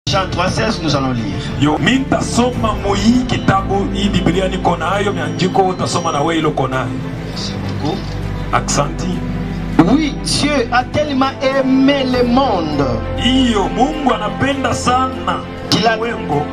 Jean 3,16, nous allons lire. Yo minta soma moyi kitabu hii Biblia niko nayo miandiko utasoma na wewe ilo nayo. Aksanti. Oui, Dieu a tellement aimé le monde. Iyo Mungu anapenda sana qu'il a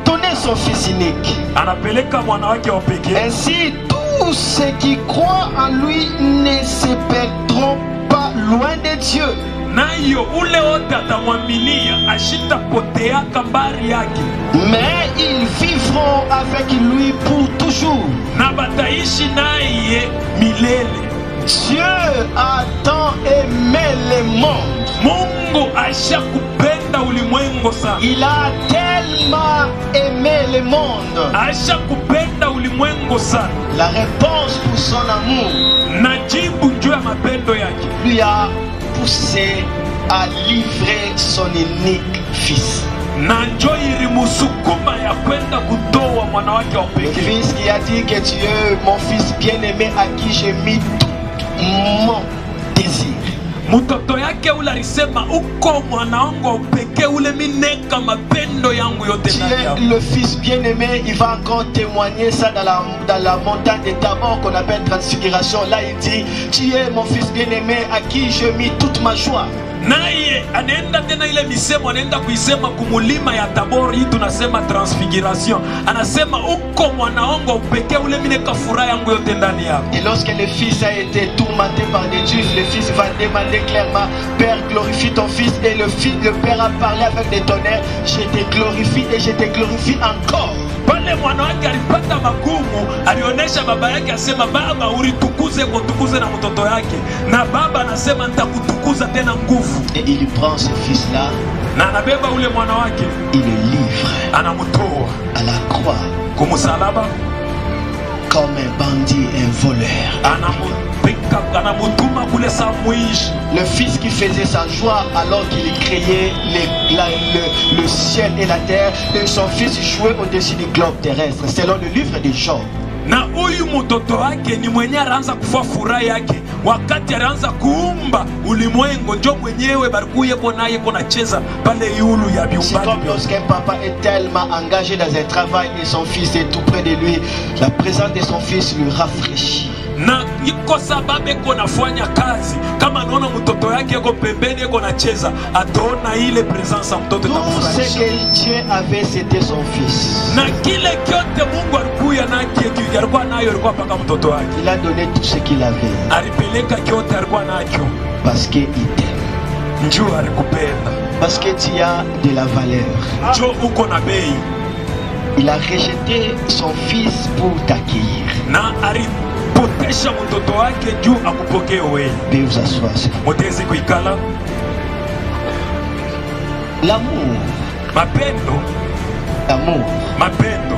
donné son fils unique. Anapeleka mwana wake wa pekee. Ainsi tous ceux qui croient en lui ne se perdront pas loin de Dieu. Nayo ule wote atamwaminia ashitapotea kambari yake. Mais ils vivront avec lui pour toujours. Na bataishi naye milele. Dieu a tant aimé le monde. Mungu ashakupenda ulimwengu sana. Il a tellement aimé le monde. Ashakupenda ulimwengu sana. La réponse pour son amour. Najibu juu ya mapendo yake. Lui a poussé à livrer son unique fils. Le fils qui a dit que tu es mon fils bien-aimé à qui j'ai mis tout mon désir. Mutoto yake ule alisema uko mwana wangu pekee ule mineka mapendo yangu yote ndani yako. Le fils bien-aimé, il va encore témoigner ça dans la montagne de Tabor qu'on appelle transfiguration. Là il dit, tu es mon fils bien-aimé à qui j'ai mis toute ma joie. Naye anaenda tena ile misemo anaenda kuisema kumulima ya Tabor hii tunasema transfiguration. Anasema uko mwana wangu pekee ule mineka furaha yangu yote ndani yako. Et lorsque le fils a été tourmenté par des juifs, le fils va demander clairement, Père, glorifie ton fils. Et le père a parlé avec des tonnerres, je te glorifie et je te glorifie encore. Pale mwana wake alipata magumu, alionesha baba yake asema baba ulitukuze kutukuze na mtoto yake, na baba anasema nitakutukuza tena nguvu. Et il prend ce fils là, na anabeba ule mwana wake, il le livre, anamtoa à la croix kumsalaba comme un bandit, un voleur. Le fils qui faisait sa joie alors qu'il créait le ciel et la terre, et son fils jouait au-dessus du globe terrestre, selon le livre de Job. Na huyu mtoto wake ni mwenye anaanza kufa furaha yake wakati anaanza kuumba ulimwengu, ndio mwenyewe barikuye kona yeye konacheza pale yulu ya biumba. C'est comme lorsqu'un papa est tellement engagé dans un travail et son fils est tout près de lui, la présence de son fils lui rafraîchit. Na iko sababu eko nafanya kazi kama anaona mtoto yake eko pembeni eko nacheza, ataona ile presence ya mtoto itamfurahisha. Tout ce que Dieu avait, c'était son fils. Na kile kyote Mungu alikuwa nacho, alikuwa nayo, alikuwa paka mtoto wake. Il a donné tout ce qu'il avait. Alipeleka kyote alikuwa nacho. Parce qu'il t'aime. Njoo alikupenda. Parce que tu as de la valeur. Njoo uko na bei. Il a rejeté son fils pour t'accueillir. Na potesha mtoto wake juu akupokee wewe. Veuillez vous asseoir. Motezi kuikala. L'amour. Mapendo. L'amour. Mapendo.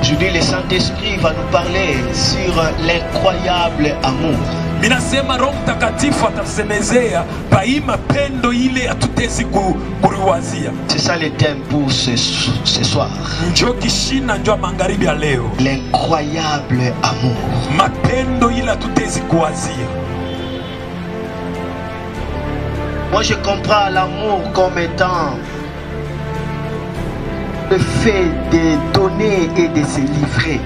Aujourd'hui le Saint-Esprit va nous parler sur l'incroyable amour. Minasema Roho Mtakatifu atasemezea pai mapendo ile atutezi kuriwazia. C'est ça le thème pour ce soir. Njoo kishina njoo magharibi ya leo. L'incroyable amour. Mapendo ile atutezi kuwazia. Moi je comprends l'amour comme étant le fait de donner et de se livrer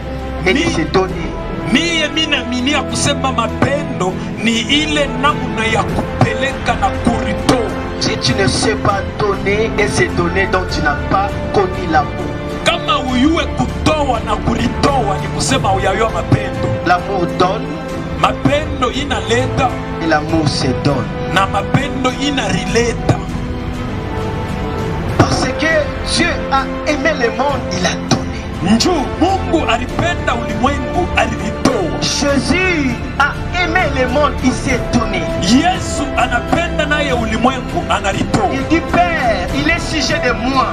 et de se donner. Mie minaminia kusema mapendo ni ile namna ya kupeleka na kuritoa. Si tu ne sais pas donner et se donner, donc tu n'as pas connu l'amour. Kama uyue kutoa na kuritoa ni kusema uyayua mapendo. L'amour donne, mapendo inaleta, et l'amour se donne. Na mapendo inarileta. Parce que Dieu a aimé le monde, il a donné. Njoo Mungu alipenda ulimwengu alitoa. Jésus a aimé le monde, il s'est donné. Yesu anapenda naye ulimwengu analitoa. Il dit Père, il est sujet de moi.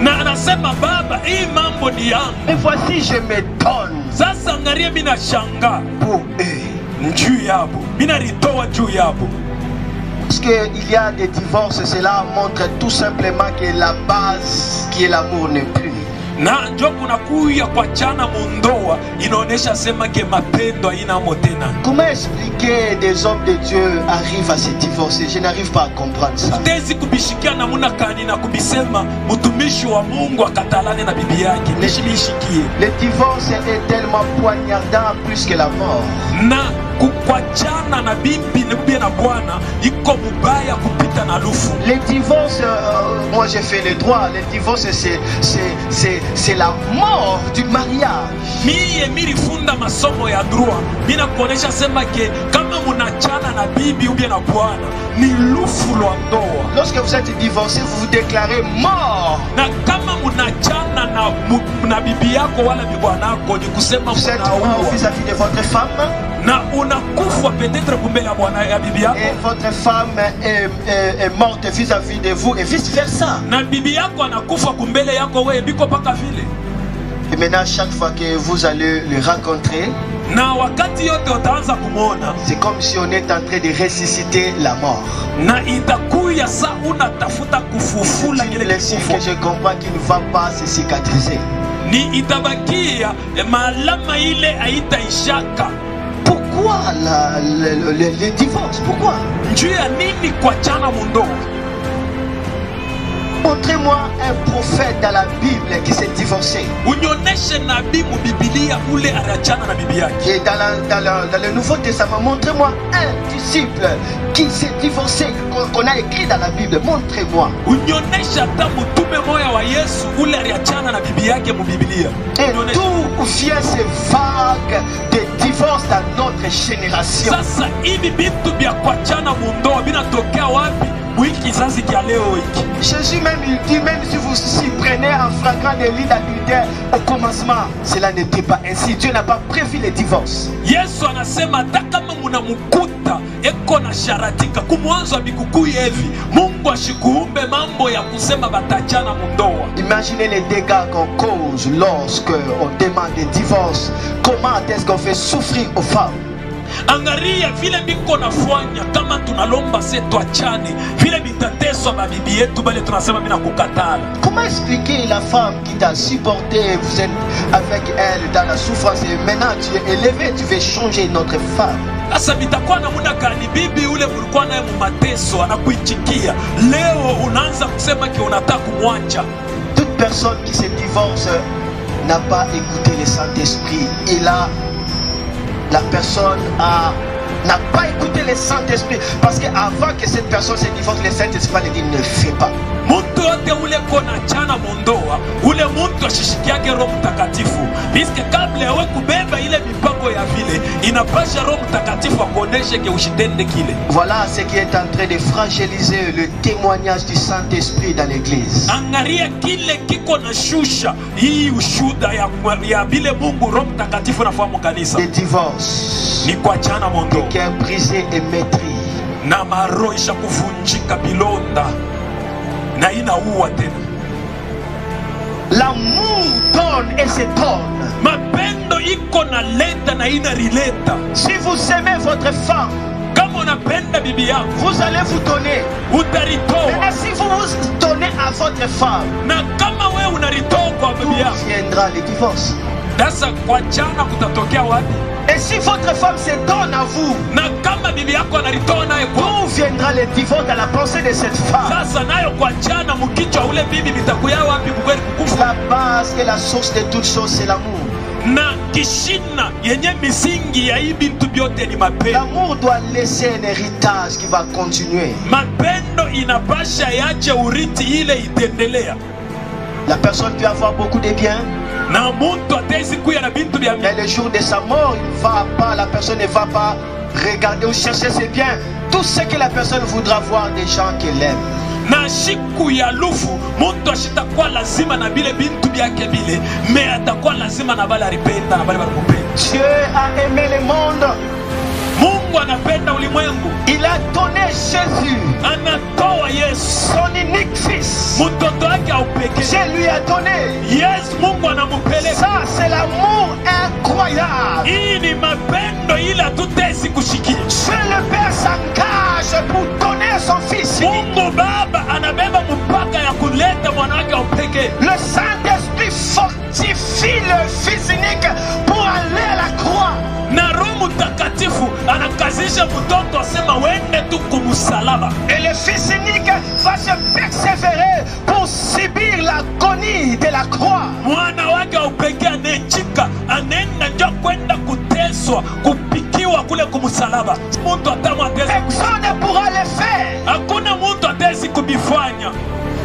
Na anasema baba, hii mambo ni yangu. Et voici je me donne. Sasa angalia mimi nashanga pour eux. Juu yabo. Mimi nalitoa juu yabo. Parce qu'il y a des divorces, cela montre tout simplement que la base qui est l'amour n'est plus. Na njo kunakuya kuachana mundoa inaonesha sema ke mapendo haina tena. Comment expliquer des hommes de Dieu arrivent à se divorcer? Je n'arrive pas à comprendre ça. Tezi kubishikia namuna kani na kubisema mtumishi wa Mungu akatalane na bibi yake. Nishimishikie. Le divorce est tellement poignardant plus que la mort. Na kukwachana na bibi na bwana iko mubaya kupita na lufu. Le divorce, moi j'ai fait le droit. Le divorce c'est la mort du mariage. Mie milifunda masomo ya droit. Mina kuonesha sema ke kama munachana na bibi ubie na bwana ni lufu lwa ndoa. Lorsque vous êtes divorcé, vous vous déclarez mort. Na kama munachana na bibi yako wala bibwanako ni kusema vous êtes mort vis-à-vis de votre femme. Na unakufa peut-être kumbele ya bwana ya bibi yako. Et votre femme est morte vis-à-vis de vous et vice versa. Na bibi yako anakufa kumbele yako wewe biko paka vile. Et maintenant chaque fois que vous allez le rencontrer, na wakati yote utaanza kumuona, c'est comme si on est en train de ressusciter la mort. Na itakuya sa unatafuta kufufula kile kifo. Que je comprends qu'il ne va pas se cicatriser. Ni itabakia malama ile haitaishaka. Pourquoi le divorce? Pourquoi? Njuu ya nini kuachana mundoa? Montrez-moi un prophète dans la Bible qui s'est divorcé. Unioneshe nabii mu Biblia ule aliachana na bibi yake. Et dans le Nouveau Testament, montrez-moi un disciple qui s'est divorcé, qu'on a écrit dans la Bible. Montrez-moi. Unioneshe hata mtume moya wa Yesu ule aliachana na bibi yake mu Biblia. Et d'où vient ces vagues de divorce dans notre génération? Sasa hivi bitu bya kuachana mundoa binatokea wapi? Jésus même il dit, même si vous s'y prenez en flagrant délit d'adultère au commencement, cela n'était pas ainsi. Dieu n'a pas prévu le divorce. Yesu anasema kama munamukuta eko na sharatika kumwanzo amikuku hivi Mungu ashikuumbe mambo ya kusema batachana mundoa. Imaginez les dégâts qu'on cause lorsque on demande le divorce. Comment est-ce qu'on fait souffrir aux femmes? Angaria vile biko nafanya kama tunalomba se tuachane vile bitateswa mabibi yetu bale tunasema mina kukatala. Comment expliquer la femme qui t'a supporté, vous êtes avec elle dans la souffrance et maintenant tu es élevé, tu veux changer notre femme? Asa bitakuwa namuna gani bibi ule mulikuwa naye mu mateso anakuichikia leo unaanza kusema ki unataka kumwacha? Toute personne qui se divorce n'a pas écouté le Saint-Esprit. Et là la personne n'a pas écouté le Saint-Esprit. Parce qu'avant que cette personne se divorce, le Saint-Esprit lui dit ne fais pas. Mtu yote ule kona chana mundoa ule mtu ashishikiake Roho Mtakatifu. Biske kabla yawe kubeba ile mipango ya vile inapasha Roho Mtakatifu akuoneshe ke ushitende kile. Voilà ce qui est en train de fragiliser le témoignage du Saint-Esprit dans l'église. Angaria kile kiko na shusha hii ushuda ya vile Mungu Roho Mtakatifu anafahamu kanisa. Le divorce. Ni kuachana mundoa. Le cœur brisé et maîtris. Na maro isha kuvunjika bilonda. Na inaua tena. L'amour donne et se donne. Mapendo iko na leta na ina rileta. Si vous aimez votre femme, kama unapenda bibi yako, vous allez vous donner. Utaritoa. Mais si vous vous donnez à votre femme, na kama wewe unaritoa kwa bibi yako, viendra le divorce. Sasa kuachana kutatokea wapi? Et si votre femme se donne à vous, na kama bibi yako anaritoa naye kwa, où viendra le divorce dans la pensée de cette femme? Sasa nayo kuachana mkichwa ule bibi bitakuya wapi kukweli kukufa? La base et la source de toute chose c'est l'amour. Na kishina yenye misingi ya hii bintu byote ni mapendo. L'amour doit laisser un héritage qui va continuer. Mapendo inapasha yache uriti ile itendelea. La personne peut avoir beaucoup de biens. Mais le jour de sa mort, la personne ne va pas regarder ou chercher ses biens. Tout ce que la personne voudra voir des gens qu'elle aime. Na siku ya lufu muntu ashitakuwa lazima na bile bintu byake bile me atakuwa lazima na bale alipenda na bale balikupenda. Dieu a aimé le monde. Mungu anapenda ulimwengu. Il a donné Jésus, anatoa Yesu, son unique fils. Mtoto wake au pekee. Je lui a donné. Yes, Mungu anamupeleka. Ça c'est l'amour incroyable. Hii ni mapendo ile hatutezi kushikia. Dieu le Père s'engage pour donner son fils. Mungu Baba anabeba mpaka ya kuleta mwana wake au pekee. Le Saint-Esprit exige mtoto asema wende tu kumusalaba. Et le fils unique va se persévérer pour subir l'agonie de la croix. Mwana wake upekee anechika anenda ndio kwenda kuteswa kupikiwa kule kumusalaba. Mtu atamwateza. Personne ne pourra le faire. Hakuna mtu atawezi kubifanya.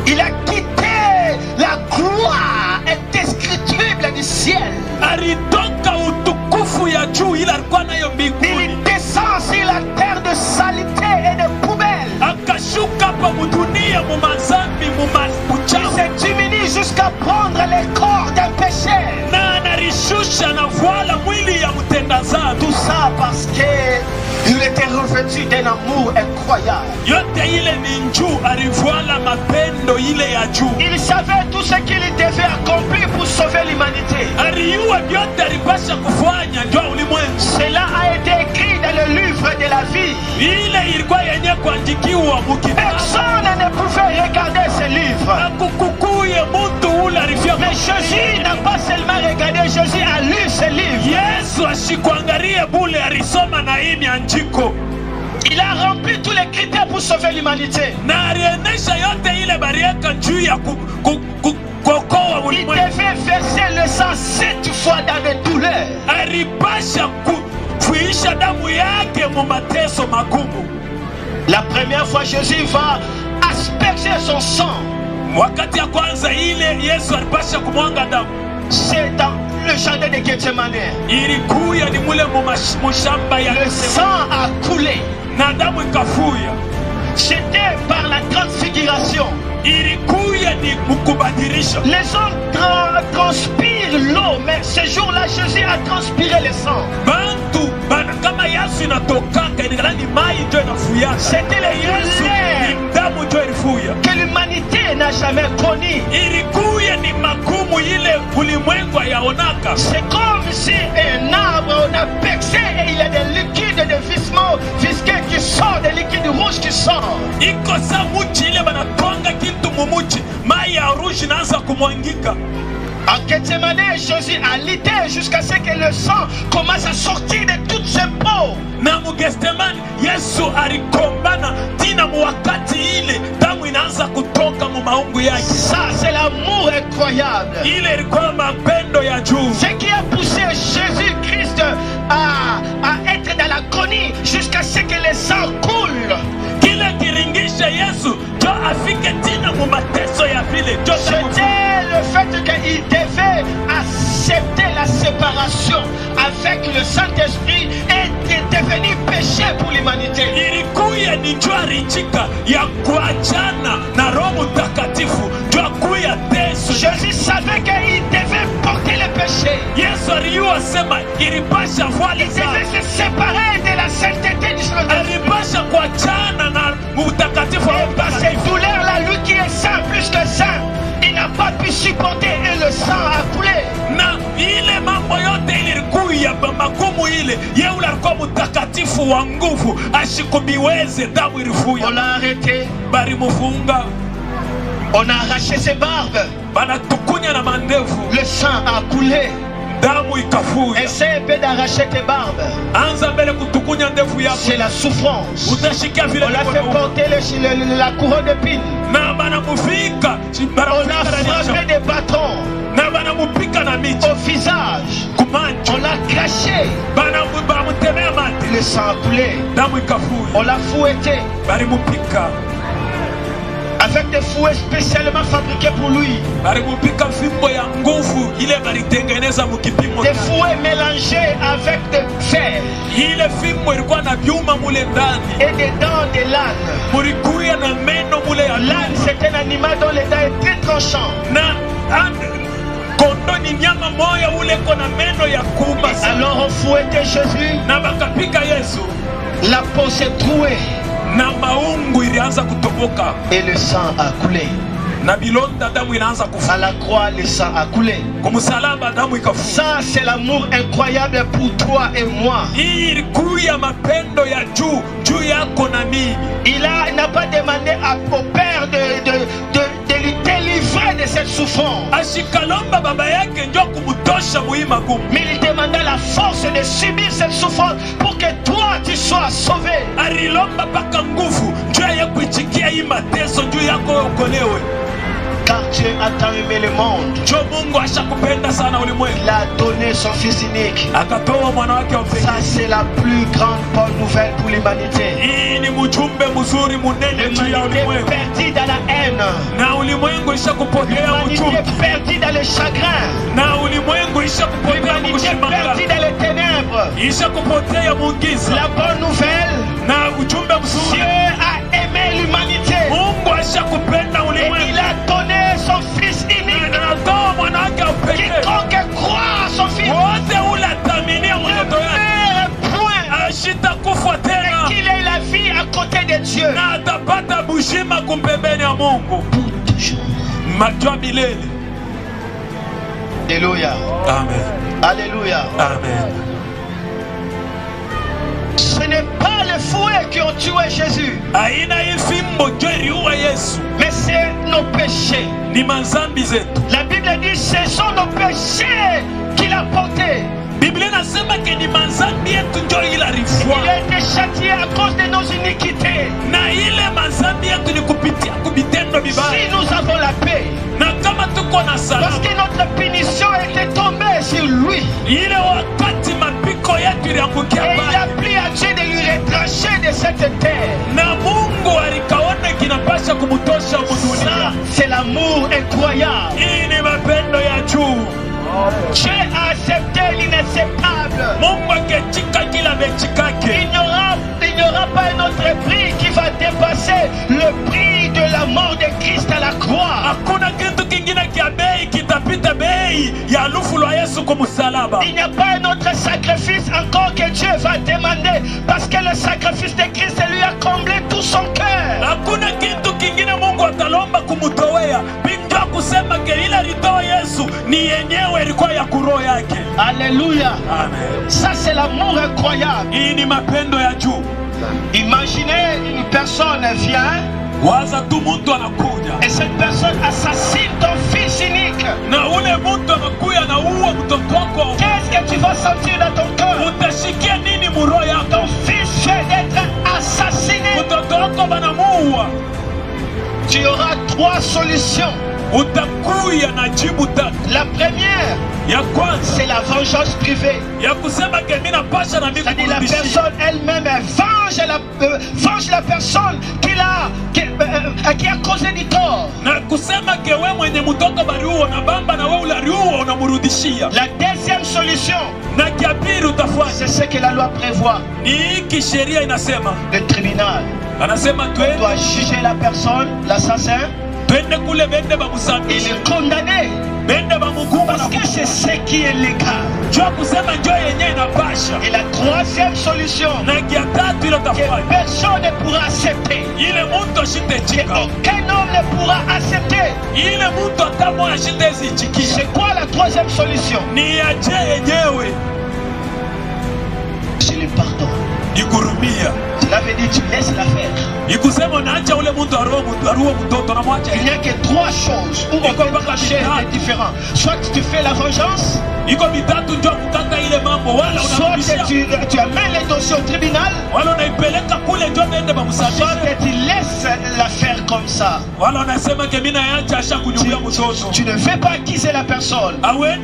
Il a quitté la gloire indescriptible du ciel. Alitoka utukufu ya juu ila alikuwa nayo mbinguni. Il descend sur la terre de saleté et de poubelle. Akashuka hapa mudunia mumazambi Il se diminue jusqu'à prendre les corps d'un péché. na anarishusha na voila mwili ya mtenda dhambi. Tout ça parce que il était revêtu d'un amour incroyable. Yote ile ni njuu, alivoala mapendo ile ya juu. Il savait tout ce qu'il devait accomplir pour sauver l'humanité. Aliyua vyote alipasha kufanya ndio ulimwengu. Cela a été écrit dans le livre de la vie. Ile ilikuwa yenye kuandikiwa mukitabu. Personne ne pouvait regarder ce livre. Akukukuye mtu ule alifia. Mais Jésus n'a pas seulement regardé, Jésus a lu ce livre. Yesu ashikuangalie bule alisoma na hii andiko. Il a rempli tous les critères pour sauver l'humanité. Na alienesha yote ile bariaka juu ya kuokoa Il ulimwengu. devait verser le sang 7 fois dans les douleurs. Alipasha kufuisha damu yake mu mateso magumu. La première fois, Jésus va asperger son sang. Wakati ya kwanza ile Yesu alipasha kumwanga damu. C'est dans le jardin de Gethsemane. Ilikuya ni mule mushamba ya Le sang a coulé. na damu ikafuya. C'était par la transfiguration. Ilikuya ni mukubadilisha. Les hommes transpirent l'eau, mais ce jour-là, Jésus a transpiré le sang. Bantu bana kama Yesu inatokaka ni mai ndio inafuyaka. C'était le Yesu ni damu ndio ilifuya. que l'humanité n'a jamais connu. Ilikuya ni magumu ile ulimwengu yaonaka. C'est comme si un arbre, on a percé et il y a des liquides de vissement visqué qui sortent, des liquides rouges qui sortent. Iko sa muchi ile banatonga kitu mumuchi, mai ya rouge inaanza kumwangika. En Gethsemane, Jésus a lutté jusqu'à ce que le sang commence à sortir de toutes ses peaux. Na Gethsemane Yesu alikombana tina wakati ile damu inaanza kutoka mu maungu yake. Ça, c'est l'amour incroyable. Ile ilikuwa mapendo ya juu. Ce qui a poussé Jésus-Christ à être dans l'agonie jusqu'à ce que le sang coule. Kile kiringisha Yesu jo afike tina mu mateso ya vile. C'était le fait qu'il devait accepter la séparation avec le Saint-Esprit et de devenir péché pour l'humanité. Ilikuya ni njoo richika ya kuachana na Roho Mtakatifu jo kuya teso. Jésus savait qu'il devait porter le péché. Yesu aliyua sema ilipasha voile Il devait se séparer de la sainteté du Saint-Esprit. alipasha kuachana na mtakatifu. Et par ces douleurs-là, lui qui est saint plus que saint, il n'a pas pu supporter et le sang a coulé. Na ile mambo yote ilikuya magumu ile yeye alikuwa mtakatifu wa nguvu ashikubiweze damu ilifuya. On l'a arrêté, Balimufunga, on a arraché ses barbes, banatukunya na mandevu, le sang a coulé. damu ikafuya. Essaye un peu d'arracher tes barbes. Anza mbele kutukunya ndevu yako, C'est la souffrance. utashikia vile On l'a fait porter la couronne d'épines. na banamufika, On a frappé des bâtons na banamupika na miti au visage. kumancho, On l'a craché. banamutemea mate, Le sang a coulé. damu ikafuya. On l'a fouetté Balimupika, avec des fouets spécialement fabriqués pour lui. balimupika fimbo ya nguvu ile balitengeneza mukipimo. Des fouets mélangés avec de fer Ile fimbo ilikuwa na vyuma mule ndani, et des dents de l'âne. mulikuya na meno mule ya L'âne, c'est un animal dont les dents sont très tranchantes. na kondo ni nyama moya ule kona meno ya kuuma. Alors on fouettait Jésus, Na bakapika Yesu la peau s'est trouée na maungu ilianza kutoboka et le sang a coulé. na bilonda damu inaanza kufu. À la croix, le sang a coulé. Kumsalaba damu ikafu. Ça, c'est l'amour incroyable pour toi et moi. Hii ilikuya mapendo ya juu yako na mimi. Il n'a pas demandé au Père de lui délivrer délivrer de cette souffrance. ashikalomba baba yake ndio kumutosha muima gumu. Mais il demanda la force de subir cette souffrance pour que toi tu sois sauvé. Alilomba paka nguvu njoo ya kuichikia hii mateso juu yako uokolewe. Car Dieu a tant aimé le monde. Mungu ashakupenda sana ulimwengu. Il a donné son fils unique. Akatoa mwana wake wa pekee. Ça c'est la plus grande bonne nouvelle pour l'humanité. Hii ni mjumbe mzuri munene juu ya ulimwengu. Perdu dans la haine. Na ulimwengu ishakupotea uchungu. Perdu dans le chagrin. Na ulimwengu ishakupotea kushimanga. Perdu dans les ténèbres. Ishakupotea mungiza. La bonne nouvelle. Na ujumbe mzuri. Dieu a aimé l'humanité. Mungu ashakupenda ulimwengu. Et il a donné son fils unique. Quiconque croit son fils et qu'il ait la vie à côté de Dieu pour toujours. Alléluia. Amen. Alléluia. Amen. Ce n'est pas les fouets qui ont tué Jésus, mais c'est nos péchés. La Bible dit ce sont nos péchés qu'il a portés. Il a été châtié à cause de nos iniquités. Si nous avons la paix, parce que notre punition était tombée sur lui, et il a pris à Dieu de lui retrancher de cette terre. Ça, c'est l'amour incroyable. Dieu a accepté l'inacceptable. Il n'y aura pas un autre prix qui va dépasser le prix de la mort de Christ à la croix. Il n'y a pas un autre sacrifice encore que Dieu va demander, parce que le sacrifice de Christ lui a comblé tout son cœur. Alléluia. Amen. Ça c'est l'amour incroyable. Imaginez une personne vient et cette personne assassine ton fils unique. Qu'est-ce que tu vas sentir dans ton cœur? Ton fils vient d'être assassiné. Tu auras trois solutions. La première, c'est la vengeance privée. C'est-à-dire la personne elle-même venge la personne qui a causé du tort. La deuxième solution, c'est ce que la loi prévoit. Le tribunal doit juger la personne, l'assassin, et le condamner. Parce que c'est ce qui est légal. Et la troisième solution, que personne ne pourra accepter, aucun homme ne pourra accepter. C'est quoi la troisième solution? C'est le pardon. Cela veut dire tu laisses l'affaire. Il n'y a que trois choses où on peut trancher des différents. Soit tu fais la vengeance, soit tu amènes les dossiers au tribunal, soit tu laisses l'affaire comme ça. Tu ne fais pas acquiser la personne. Mais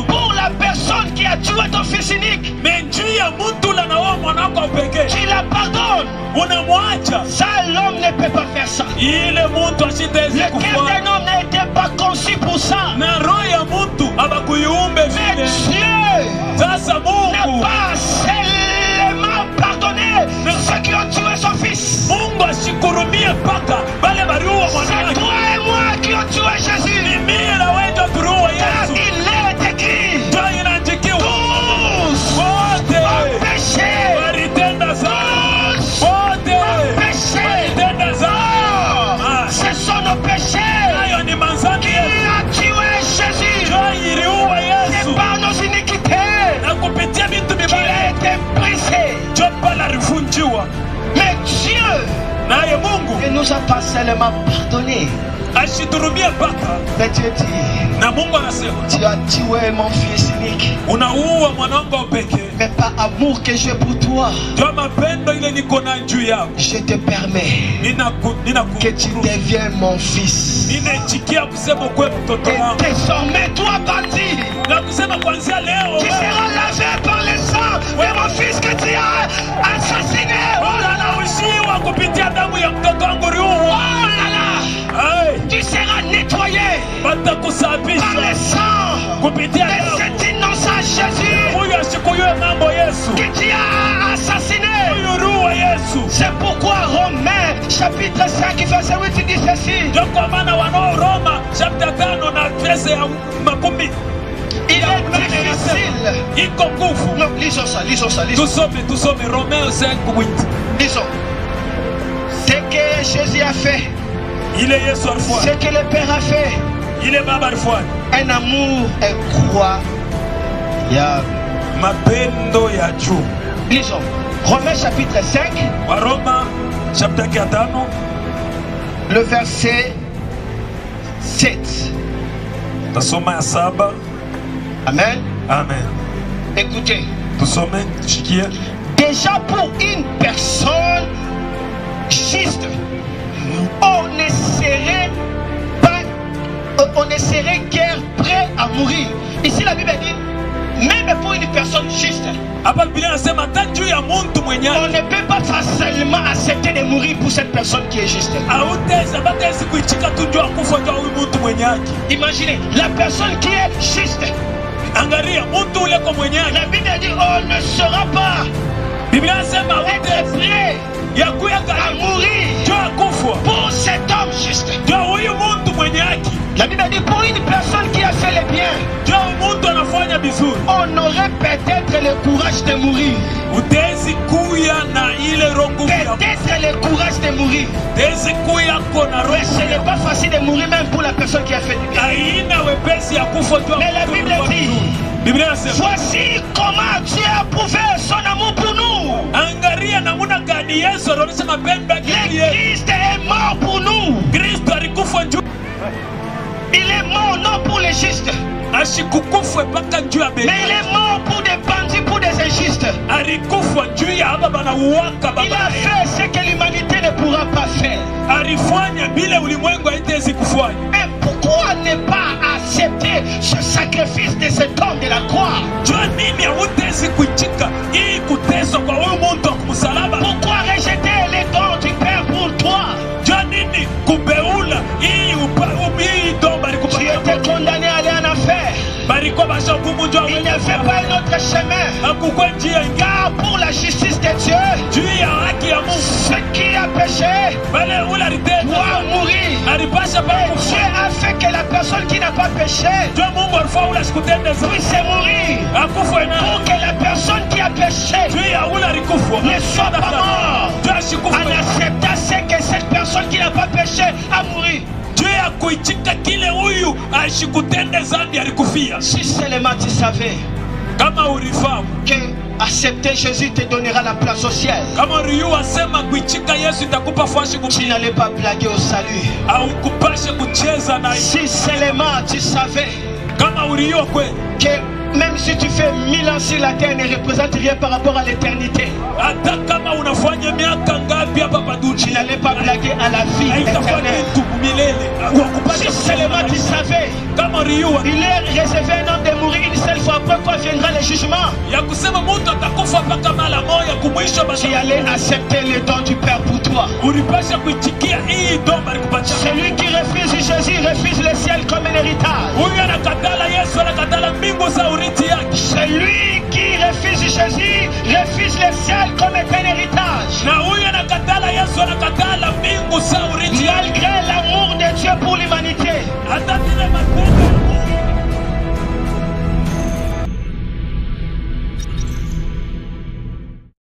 pour la personne qui a tué ton fils unique, tu la pardonnes. Ça, l'homme ne peut pas faire ça. Le cœur d'un homme n'a été pas conçu pour ça. Mais Dieu n'a pas seulement pardonné ceux qui ont tué son fils. C'est toi et moi qui ont tué Jésus. Car il est écrit, tous ont péché. Ce sont nos péchés qui a tué Jésus. C'est par nos iniquités qu'il a été brisé. Mais Dieu ne nous a pas seulement pardonné, ashiturumia paka. Mais Dieu dit, Na Mungu anasema, tu as tué mon fils unique. unaua mwanangu pekee. Mais par amour que j'ai pour toi, Kwa mapendo ile niko na juu yako, je te permets que tu deviennes mon fils. ninachikia kusema kwa mtoto Et wangu. désormais, toi, bandit, Na kusema kuanzia leo tu seras lavé par le sang de mon fils que tu as assassiné. Oh là là, unaushiwa kupitia damu ya mtoto wangu Riu. oh là là, Ai, tu seras nettoyé par batakusafisha le sang kupitia de damu. cet innocent Jésus Huyu ashikuyue mambo Yesu. que tu as assassiné. Huyu Riu wa Yesu. C'est pourquoi Romains chapitre 5 verset 8 dit ceci. Ndio kwa maana wanao Roma chapter 5 na verse ya makumi. Il est difficile. Iko nguvu. Non, lisons ça, lisons ça, lisons. Tusome Romains 5:8. Lisons. Ce que Jésus a fait, Ile Yesu alifanya. ce que le Père a fait, Ile Baba alifanya. un amour incroyable. Mapendo ya juu. Lisons. Romains chapitre 5, Waroma chapter 5 le verset 7. tasoma ya 7. Amen. Amen. Écoutez. Tusome shikie. Déjà pour une personne juste, on ne serait guère prêt à mourir. Ici la Bible dit, même pour une personne juste, Hapa Biblia inasema hata juu ya mtu mwenye on ne peut pas facilement accepter de mourir pour cette personne qui est juste. hautaweza bataweza kuichika tu juu ya kufa juu ya huyu mtu mwenye haki. Imaginez, la personne qui est juste, Angalia mtu ule kwa mwenye haki. la Bible dit, on ne sera pas Biblia inasema être prêt ya kuya à karibu mourir juu ya kufa pour cet homme juste. juu ya huyu mtu mwenye haki. La Bible dit, pour une personne qui a fait le bien, Juu ya huyu mtu anafanya vizuri, on aurait peut-être le courage de mourir. utezi kuya na ile roho nguvu ya Peut-être le courage de mourir. utezi kuya kona roho. Mais ce n'est pas facile de mourir même pour la personne qui a fait du bien. Haina wepesi ya kufa juu ya Mais la mtu Bible aliyefanya dit, vizuri. Biblia inasema voici comment Dieu a prouvé son amour pour nous. angalia namuna gani Yesu anaonyesha mapendo yake Le juu yetu. Christ est mort pour nous. Kristo alikufa juu, Il est mort non pour les justes, ashikukufa mpaka juu ya mais il bendera. est mort pour des bandits, pour des injustes. Alikufa juu ya hapa banauwaka Il a baba. fait ce que l'humanité ne pourra pas faire. Alifanya bila ulimwengu haitezi kufanya. Mais pourquoi ne pas accepter ce sacrifice de cet homme de la croix? Jua nini hautezi kuichika hii kuteswa kwa huyu muntu wa kumsalaba? Pourquoi rejeter les dons du Père pour toi? Jua nini kubeula hii dom Tu balikupatia? étais condamné à aller en enfer. Balikuwa bashahukumu juu ya Il wewe ne fait pas un autre chemin. hakukua njia ingine. Car pour la justice de Dieu, Juu ya haki ya Mungu ce qui a péché bale ule alitenda doit mourir. alipasha Et pa Dieu kufa. a fait que la personne qui n'a pas péché Jua Mungu alifaa ule asikutendeza puisse mourir. akufa na Pour que la personne qui a péché juu ya ule alikufa ne soit pas mort. juu ashikufa En acceptant ce que cette personne qui n'a pas péché a mouru. juu ya kuichika kile huyu ashikutende zambi alikufia. Si seulement tu savais Kama ulifahamu, que accepter Jésus te donnera la place au ciel, kama Riu asema kuichika Yesu itakupa fashi tu kumshika n'allais pas blaguer au salut. au kupashe kucheza na Si seulement tu savais kama uliyo kweli, que même si tu fais 1000 ans sur la terre, ne représente rien par rapport à l'éternité. hata kama unafanya miaka ngapi hapa pa Tu dunia n'allais pas blaguer à la vie haitafanya éternelle. kitu milele. Si seulement tu savais, Kama Riu il est réservé un homme de mourir une seule fois, après quoi viendra le jugement. ya kusema mtu atakufa mpaka mara moja kumwisho, Tu basi allais accepter le don du Père pour toi. ulipasha kuitikia hii domba alikupatia. Celui qui refuse Jésus refuse le ciel comme un héritage. Huyu anakatala Yesu, anakatala mbingu za urithi yake, Celui qui refuse Jésus refuse le ciel comme un héritage. na huyu anakatala Yesu, anakatala